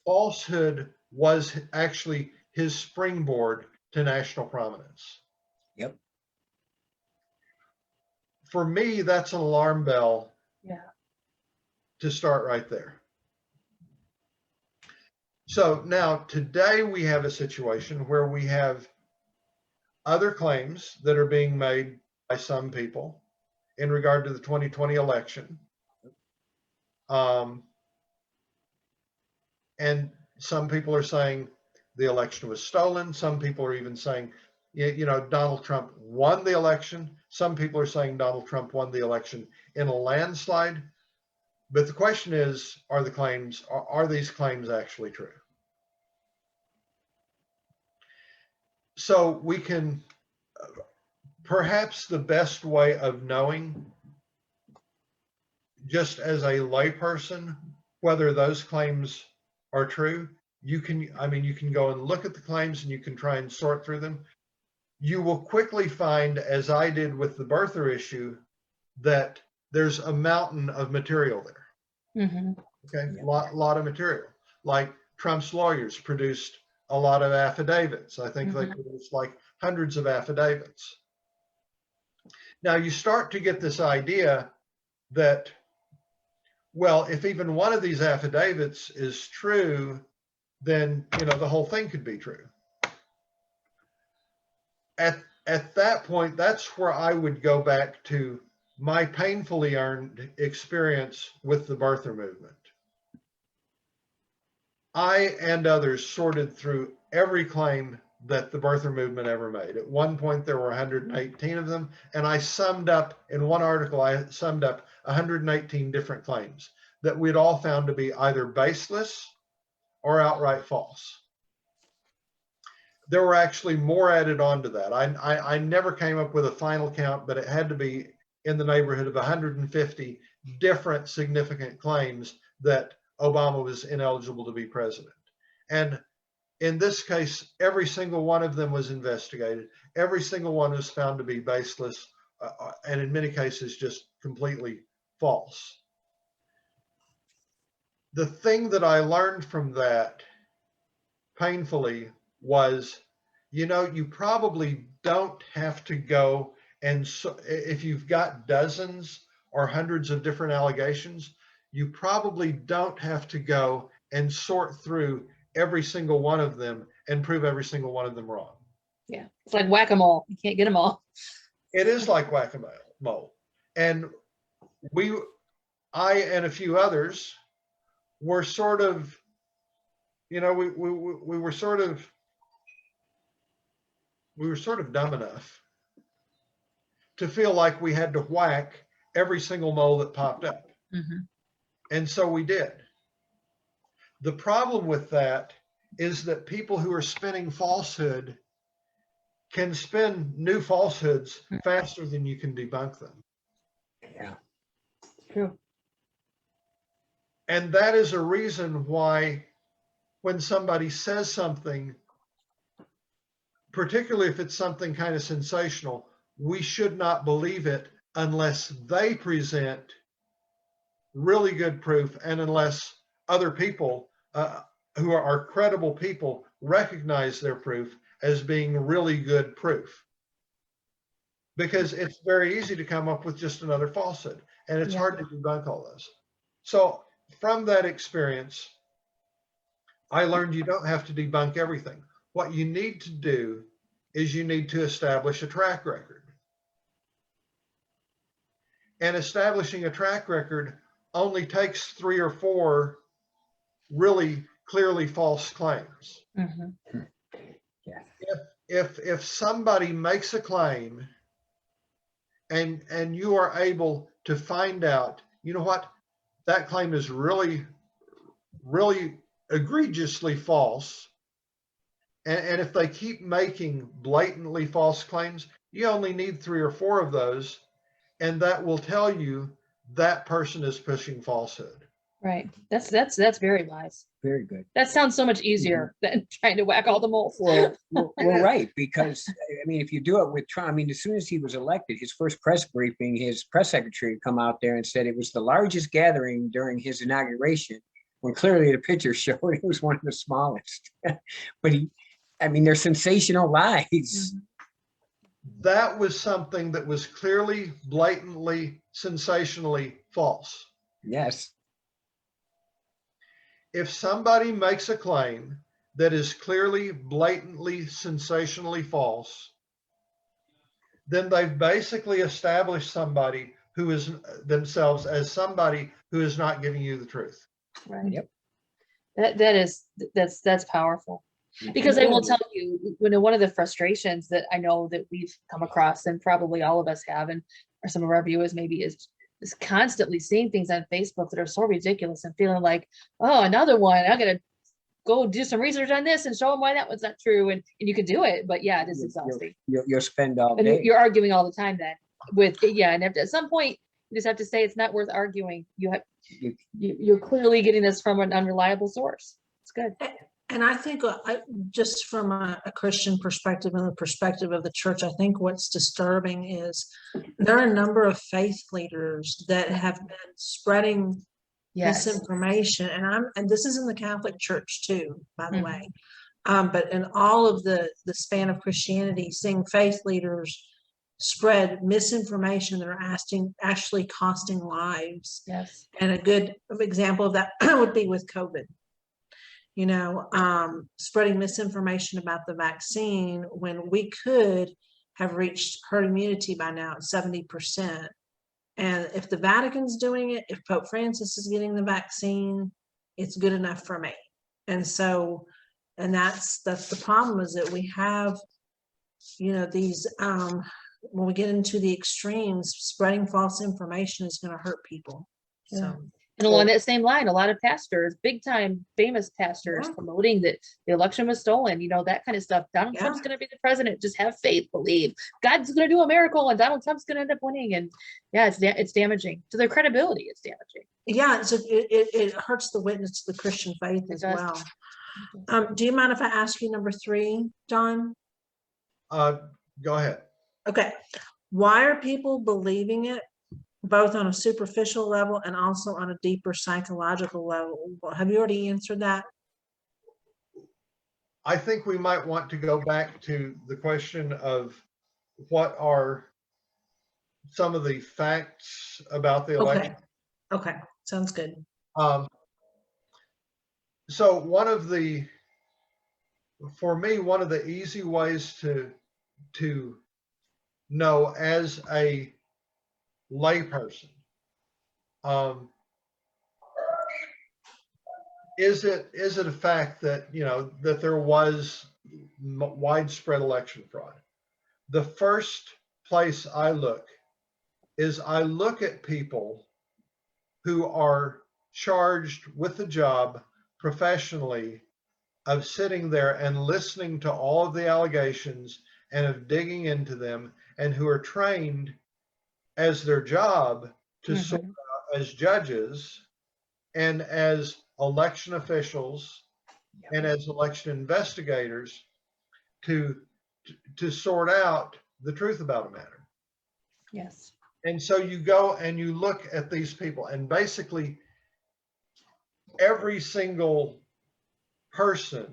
Falsehood was actually his springboard to national prominence. For me, that's an alarm bell to start right there. So now today we have a situation where we have other claims that are being made by some people in regard to the 2020 election. And some people are saying the election was stolen. Some people are even saying, you know, Donald Trump won the election. Some people are saying Donald Trump won the election in a landslide. But the question is, are these claims actually true? So we can, perhaps the best way of knowing, just as a layperson, whether those claims are true, you can go and look at the claims and you can try and sort through them. You will quickly find, as I did with the birther issue, that there's a mountain of material there. Okay, lot of material. Like Trump's lawyers produced a lot of affidavits. I think they produced like hundreds of affidavits. Now you start to get this idea that, well, if even one of these affidavits is true, then, you know, the whole thing could be true. At that point, that's where I would go back to my painfully earned experience with the birther movement. I and others sorted through every claim that the birther movement ever made. At one point, there were 118 of them, and I summed up, in one article, I summed up 118 different claims that we'd all found to be either baseless or outright false. There were actually more added on to that. I never came up with a final count, but it had to be in the neighborhood of 150 different significant claims that Obama was ineligible to be president. And in this case, every single one of them was investigated. Every single one was found to be baseless, and in many cases, just completely false. The thing that I learned from that painfully was, you know, you probably don't have to go and, if you've got dozens or hundreds of different allegations, you probably don't have to go and sort through every single one of them and prove every single one of them wrong. Yeah, it's like whack-a-mole. You can't get them all. It is like whack-a-mole. And I and a few others were sort of, you know, we were sort of dumb enough to feel like we had to whack every single mole that popped up. Mhm. And so we did. The problem with that is that people who are spinning falsehood can spin new falsehoods faster than you can debunk them. Yeah. True. And that is a reason why when somebody says something, particularly if it's something kind of sensational, we should not believe it unless they present really good proof and unless other people who are credible people recognize their proof as being really good proof. Because it's very easy to come up with just another falsehood, and it's hard to debunk all those. So from that experience, I learned you don't have to debunk everything. What you need to do is you need to establish a track record. And establishing a track record only takes 3 or 4 really clearly false claims. Mhm. Yeah. If somebody makes a claim and you are able to find out, you know what, that claim is really, really egregiously false. And if they keep making blatantly false claims, you only need 3 or 4 of those, and that will tell you that person is pushing falsehood. Right. That's very wise. Very good. That sounds so much easier than trying to whack all the moles. Well, right, because I mean, if you do it with Trump, I mean, as soon as he was elected, his first press briefing, his press secretary come out there and said it was the largest gathering during his inauguration, when clearly the picture showed it was one of the smallest. But I mean, they're sensational lies. Mhm. That was something that was clearly, blatantly, sensationally false. Yes. If somebody makes a claim that is clearly, blatantly, sensationally false, then they've basically established somebody who is themselves as somebody who is not giving you the truth. Right. Yep. That's powerful. Because I will tell you, one of the frustrations that I know that we've come across, and probably all of us have, and or some of our viewers maybe, is constantly seeing things on Facebook that are so ridiculous and feeling like, oh, another one. I'm gonna go do some research on this and show them why that one's not true. And you can do it, but yeah, it is exhausting. You'll spend all And day. you're arguing all the time then with and at some point you just have to say it's not worth arguing. You're clearly getting this from an unreliable source. It's good. And I think just from a Christian perspective and the perspective of the church, I think what's disturbing is there are a number of faith leaders that have been spreading misinformation. And this is in the Catholic Church too, by the way. But in all of the span of Christianity, seeing faith leaders spread misinformation that are actually costing lives. Yes. And a good example of that would be with COVID. Spreading misinformation about the vaccine when we could have reached herd immunity by now at 70%. And if the Vatican's doing it, if Pope Francis is getting the vaccine, it's good enough for me. And so, and that's the problem, is that we have, these, when we get into the extremes, spreading false information is going to hurt people. So. And along that same line, a lot of pastors, big time famous pastors, promoting that the election was stolen, that kind of stuff. Donald Trump's going to be the president. Just have faith, believe God's going to do a miracle and Donald Trump's going to end up winning. And it's damaging to their credibility. It's damaging. Yeah. So it hurts the witness to the Christian faith as well. Do you mind if I ask you number 3, John? Go ahead. Okay. Why are people believing it, both on a superficial level and also on a deeper psychological level? Have you already answered that? I think we might want to go back to the question of what are some of the facts about the election. Okay. Sounds good. So for me, one of the easy ways to know as a layperson, is it a fact that that there was widespread election fraud? The first place I look is I look at people who are charged with the job professionally of sitting there and listening to all of the allegations and of digging into them, and who are trained as their job to sort out as judges and as election officials and as election investigators to sort out the truth about a matter. Yes. And so you go and you look at these people, and basically every single person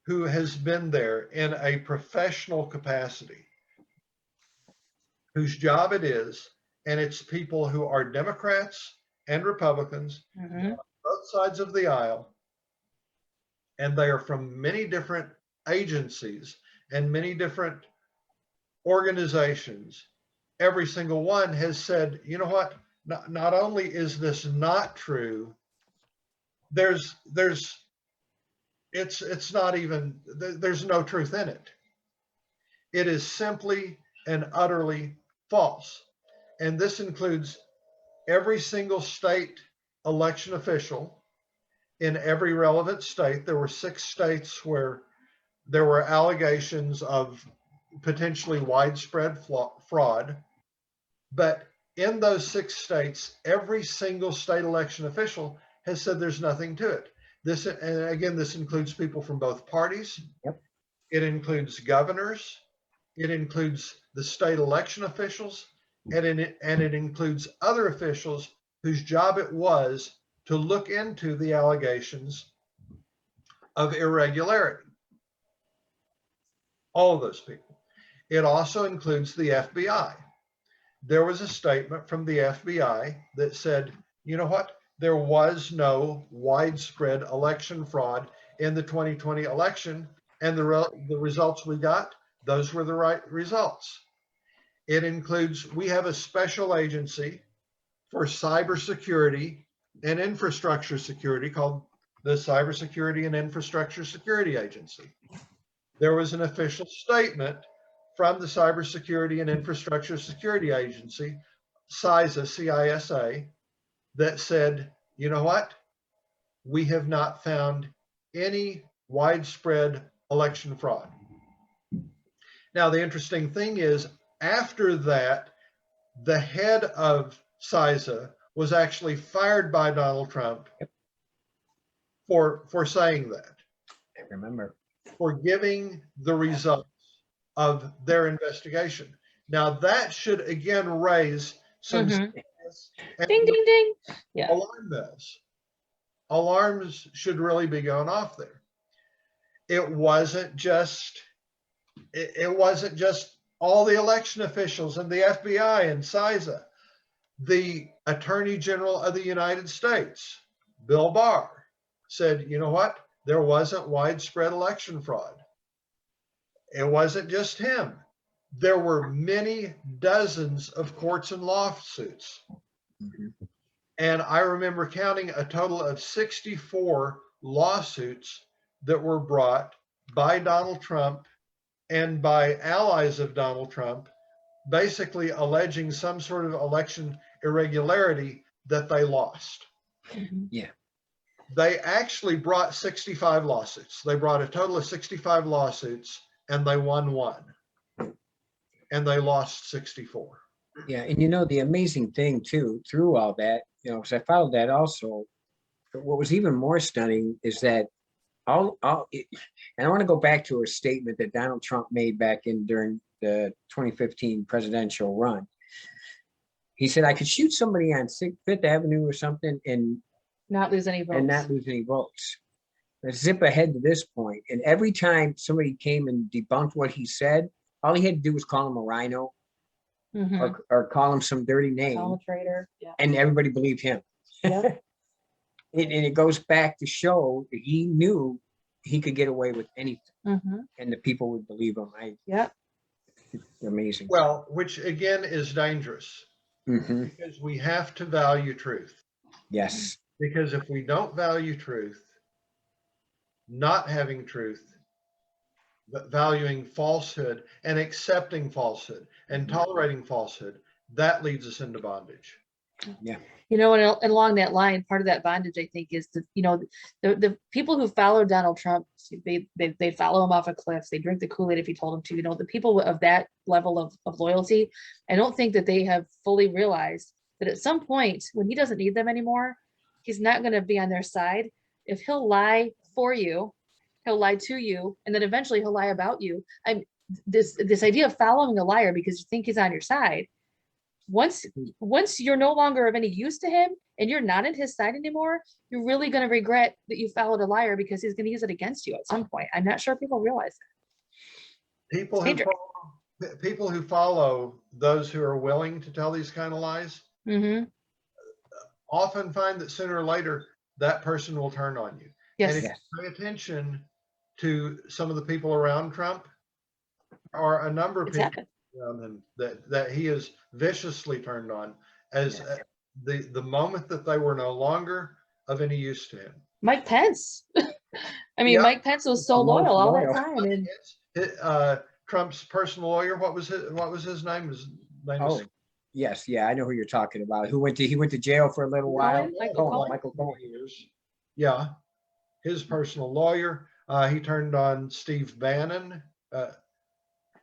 who has been there in a professional capacity, whose job it is, and it's people who are Democrats and Republicans, both sides of the aisle, and they are from many different agencies and many different organizations. Every single one has said, you know what, not only is this not true, it's not even, there's no truth in it. It is simply and utterly false. And this includes every single state election official in every relevant state. There were 6 states where there were allegations of potentially widespread fraud. But in those 6 states, every single state election official has said there's nothing to it. This, and again, this includes people from both parties. Yep. It includes governors. It includes the state election officials, and it includes other officials whose job it was to look into the allegations of irregularity. All of those people. It also includes the FBI. There was a statement from the FBI that said, you know what? There was no widespread election fraud in the 2020 election, and the results we got, those were the right results. It includes, we have a special agency for cybersecurity and infrastructure security called the Cybersecurity and Infrastructure Security Agency. There was an official statement from the Cybersecurity and Infrastructure Security Agency, CISA, C-I-S-A, that said, you know what? We have not found any widespread election fraud. Now, the interesting thing is, after that, the head of CISA was actually fired by Donald Trump for saying that. I remember. For giving the results of their investigation. Now, that should again raise some Ding, ding, ding. Yeah. alarm bells. Alarms should really be going off there. It wasn't just all the election officials and the FBI and CISA. The Attorney General of the United States, Bill Barr, said, you know what? There wasn't widespread election fraud. It wasn't just him. There were many dozens of courts and lawsuits. And I remember counting a total of 64 lawsuits that were brought by Donald Trump and by allies of Donald Trump, basically alleging some sort of election irregularity that they lost. Yeah. They actually brought 65 lawsuits. They brought a total of 65 lawsuits, and they won 1. And they lost 64. Yeah, and the amazing thing too, through all that, because I followed that also, but what was even more stunning is that and I want to go back to a statement that Donald Trump made back during the 2015 presidential run. He said, I could shoot somebody on Fifth Avenue or something and not lose any votes. Let's zip ahead to this point. And every time somebody came and debunked what he said, all he had to do was call him a rhino or call him some dirty name. Call him a traitor. Yeah. And everybody believed him. Yeah. And it goes back to show that he knew he could get away with anything, and the people would believe him. It's amazing. Well, which again is dangerous, because we have to value truth. Yes. Because if we don't value truth, not having truth valuing falsehood and accepting falsehood and tolerating falsehood, that leads us into bondage. You know, and along that line, part of that bondage, I think, is the people who follow Donald Trump, they follow him off of cliffs, they drink the Kool-Aid if he told them to, you know, the people of that level of loyalty, I don't think that they have fully realized that at some point when he doesn't need them anymore, he's not going to be on their side. If he'll lie for you, he'll lie to you, and then eventually he'll lie about you. This idea of following a liar because you think he's on your side, once you're no longer of any use to him and you're not in his side anymore, you're really going to regret that you followed a liar because he's going to use it against you at some point. I'm not sure people realize that. People who follow those who are willing to tell these kind of lies often find that sooner or later that person will turn on you. Yes. And if you pay attention to some of the people around Trump, or a number of people around him that he has viciously turned on as the moment that they were no longer of any use to him. Mike Pence. I mean, Mike Pence was so loyal all that time. And Trump's personal lawyer, what was his name? His name is yes, yeah, I know who you're talking about. He went to jail for a little while. Michael Cohen. Yeah, his personal lawyer. He turned on Steve Bannon.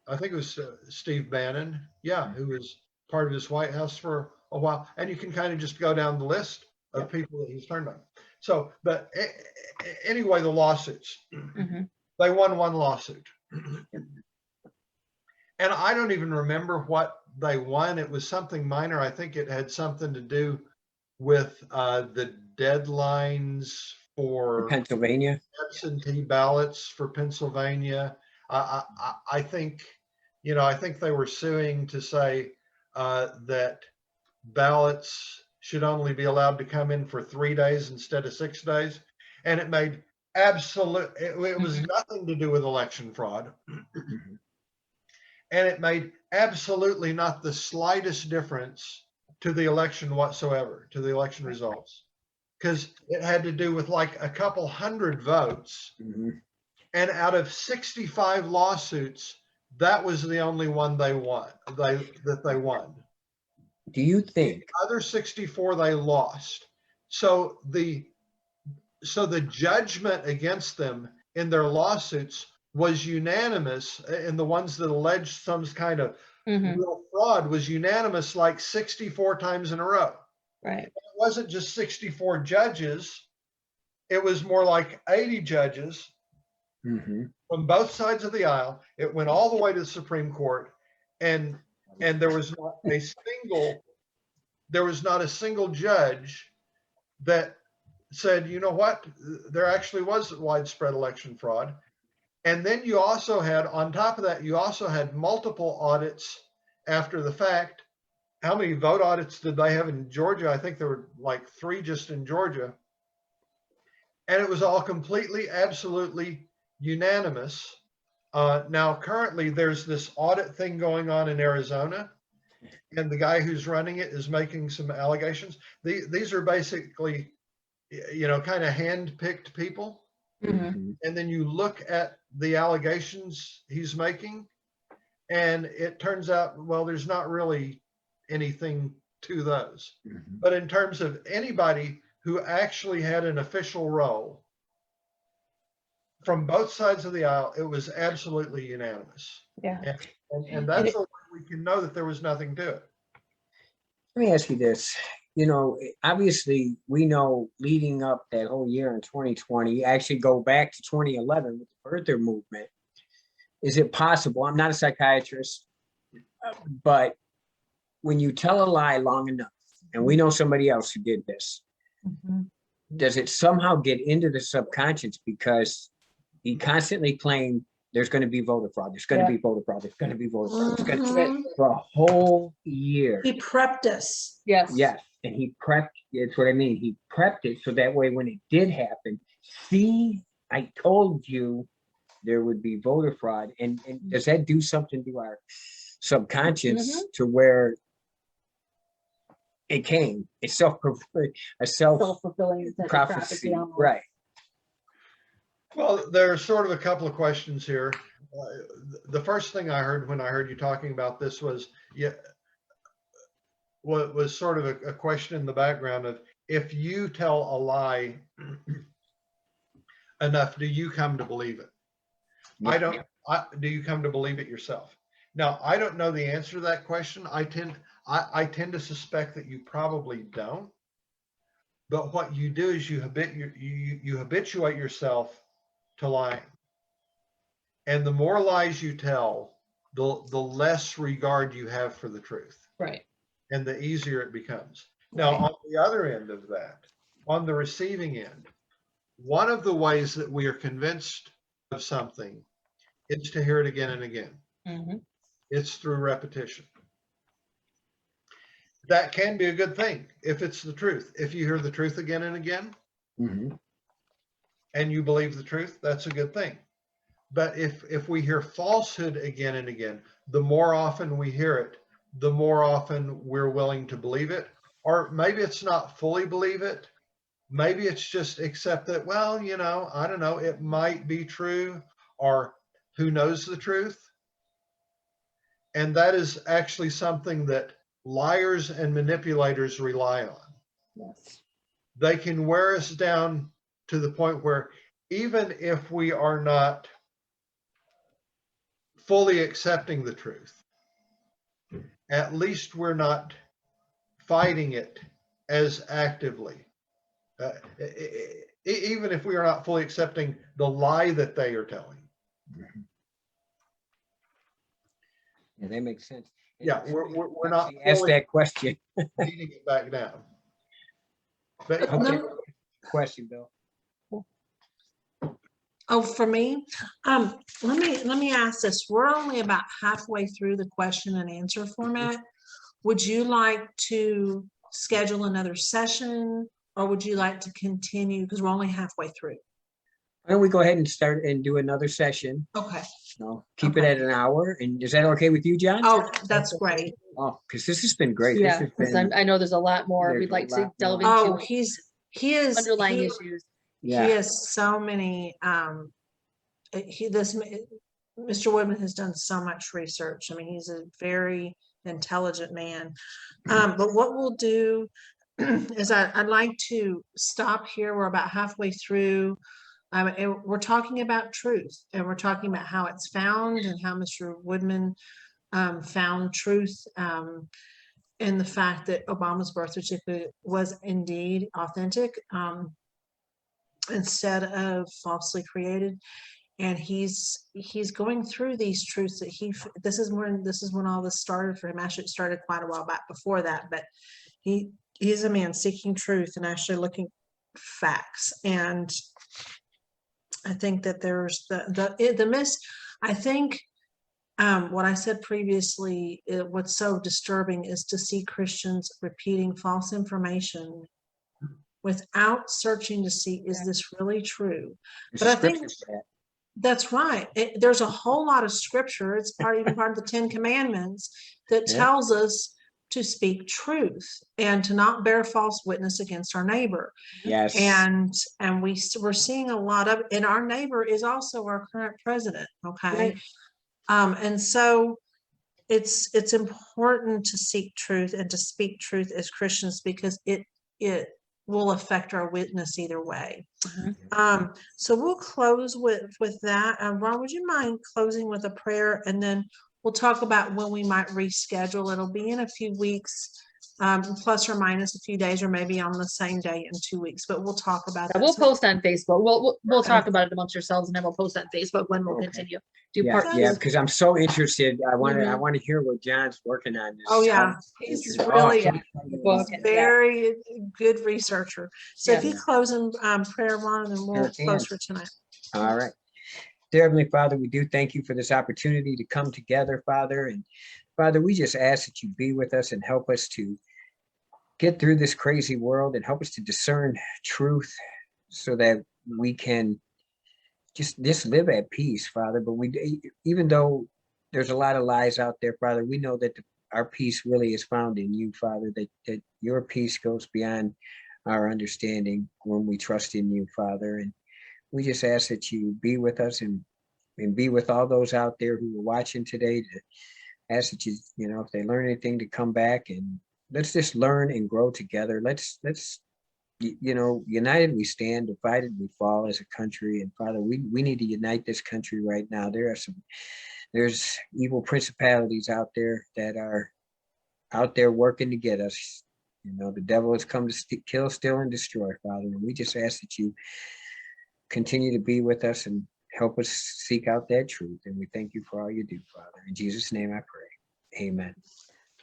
I think it was Steve Bannon. Yeah, who was part of his White House for a while. And you can kind of just go down the list of people that he's turned on. So, but anyway, the lawsuits. They won one lawsuit. And I don't even remember what they won. It was something minor. I think it had something to do with the deadlines for Pennsylvania absentee ballots for Pennsylvania. I think, I think they were suing to say that ballots should only be allowed to come in for 3 days instead of 6 days. And it made it was nothing to do with election fraud. And it made absolutely not the slightest difference to the election whatsoever, to the election results, because it had to do with like a couple hundred votes. And out of 65 lawsuits, that was the only one they won. That they won. Do you think the other 64 they lost? So the judgment against them in their lawsuits was unanimous, and the ones that alleged some kind of real fraud was unanimous like 64 times in a row. Right. It wasn't just 64 judges. It was more like 80 judges from both sides of the aisle. It went all the way to the Supreme Court, and there was not a single judge that said, you know what, there actually was widespread election fraud. And then you also had, on top of that, you also had multiple audits after the fact. How many vote audits did they have in Georgia? I think there were like 3 just in Georgia. And it was all completely, absolutely unanimous. Now, currently, there's this audit thing going on in Arizona, and the guy who's running it is making some allegations. These are basically, kind of hand-picked people. And then you look at the allegations he's making, and it turns out, well, there's not really anything to those. But in terms of anybody who actually had an official role from both sides of the aisle, it was absolutely unanimous. Yeah. And that's the way we can know that there was nothing to it. Let me ask you this. Obviously, we know leading up that whole year in 2020, actually go back to 2011 with the birther movement. Is it possible? I'm not a psychiatrist, but when you tell a lie long enough, and we know somebody else who did this, does it somehow get into the subconscious because he constantly claimed there's going to be voter fraud, there's going to be voter fraud, there's going to be voter fraud, there's going to be for a whole year. He prepped us. Yes. Yes. And he prepped, it's what I mean. He prepped it so that way when it did happen, see, I told you there would be voter fraud. And does that do something to our subconscious to where it came? It's self-fulfilling Self-fulfilling prophecy. Right. Well, there's sort of a couple of questions here. The first thing I heard when I heard you talking about this was, yeah, what was sort of a question in the background of, if you tell a lie enough, do you come to believe it? I don't. Do you come to believe it yourself? Now, I don't know the answer to that question. I tend to suspect that you probably don't. But what you do is you habituate yourself to lying. And the more lies you tell, the less regard you have for the truth. Right. And the easier it becomes. Now, on the other end of that, on the receiving end, one of the ways that we are convinced of something is to hear it again and again. Mm-hmm. It's through repetition. That can be a good thing if it's the truth. If you hear the truth again and again, and you believe the truth, that's a good thing. But if we hear falsehood again and again, the more often we hear it, the more often we're willing to believe it. Or maybe it's not fully believe it. Maybe it's just accept that, well, you know, I don't know, it might be true, or who knows the truth. And that is actually something that liars and manipulators rely on. Yes. They can wear us down to the point where even if we are not fully accepting the truth, at least we're not fighting it as actively. Even if we are not fully accepting the lie that they are telling. Yeah, that makes sense. Yeah, we're not Ask fully that question. beating it back down. But Okay. Question, Bill. Oh, for me, let me ask this. We're only about halfway through the question and answer format. Would you like to schedule another session, or would you like to continue? Because we're only halfway through. Why don't we go ahead and start and do another session? Okay. Keep it at an hour. And is that okay with you, John? Oh, that's great. Oh, because this has been great. Yeah, This has 'cause been, I know there's a lot more there's we'd a like to lot delve more. Oh, into, he is underlying he, issues. he yeah. has so many Mr. Woodman has done so much research. I mean, he's a very intelligent man. But what we'll do is I'd like to stop here. We're about halfway through. And we're talking about truth, and we're talking about how it's found and how Mr. Woodman found truth in the fact that Obama's birth certificate was indeed authentic instead of falsely created. And he's going through these truths that this is when all this started for him. Actually, it started quite a while back before that, but he's a man seeking truth and actually looking facts. And I think that there's the miss. I think what I said previously, what's so disturbing is to see Christians repeating false information without searching to see, is this really true? But I think that's right. There's a whole lot of scripture. It's even part of the 10 Commandments that tells us to speak truth and to not bear false witness against our neighbor. Yes. And we're seeing a lot of, and our neighbor is also our current president. Okay. Right. And so it's important to seek truth and to speak truth as Christians, because it will affect our witness either way. So we'll close with that. Ron, would you mind closing with a prayer, and then we'll talk about when we might reschedule. It'll be in a few weeks, plus or minus a few days, or maybe on the same day in 2 weeks, but we'll talk about that. We'll post on Facebook. We'll talk about it amongst ourselves, and then we'll post on Facebook when we'll continue. Yeah, because I'm so interested. I want to hear what John's working on. Oh yeah, he's really very good researcher. So if you close in prayer, Ron, and we'll close for tonight. All right. Dear Heavenly Father, we do thank you for this opportunity to come together, Father. And Father, we just ask that you be with us and help us to get through this crazy world, and help us to discern truth so that we can just live at peace, Father. But even though there's a lot of lies out there, Father, we know that our peace really is found in you, Father, that your peace goes beyond our understanding when we trust in you, Father. And we just ask that you be with us and be with all those out there who are watching today, to ask that you, if they learn anything, to come back and let's just learn and grow together. Let's united we stand, divided we fall as a country. And Father, we need to unite this country right now. There's evil principalities out there that are out there working to get us. The devil has come to kill, steal, and destroy, Father. And we just ask that you continue to be with us and help us seek out that truth. And we thank you for all you do, Father. In Jesus' name I pray. Amen.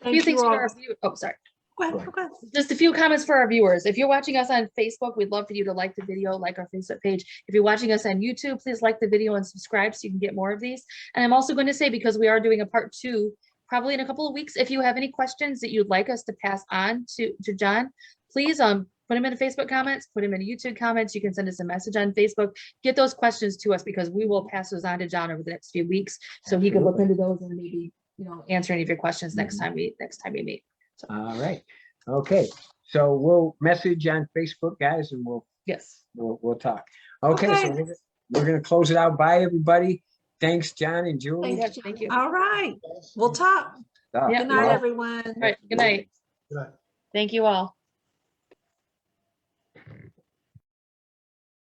A few Thank things you for all. our oh, sorry. Go ahead, go ahead. Just a few comments for our viewers. If you're watching us on Facebook, we'd love for you to like the video, like our Facebook page. If you're watching us on YouTube, please like the video and subscribe so you can get more of these. And I'm also going to say, because we are doing a part 2, probably in a couple of weeks, if you have any questions that you'd like us to pass on to John, please put them in the Facebook comments, put them in the YouTube comments. You can send us a message on Facebook. Get those questions to us, because we will pass those on to John over the next few weeks, so he can look into those and maybe answer any of your questions next time we meet. So. All right. Okay. So we'll message on Facebook, guys, and we'll talk. Okay. So we're gonna close it out. Bye, everybody. Thanks, John and Julie. Thank you. All right, we'll talk. Yeah. Good night, everyone. All right. Good night. Good night. Thank you all.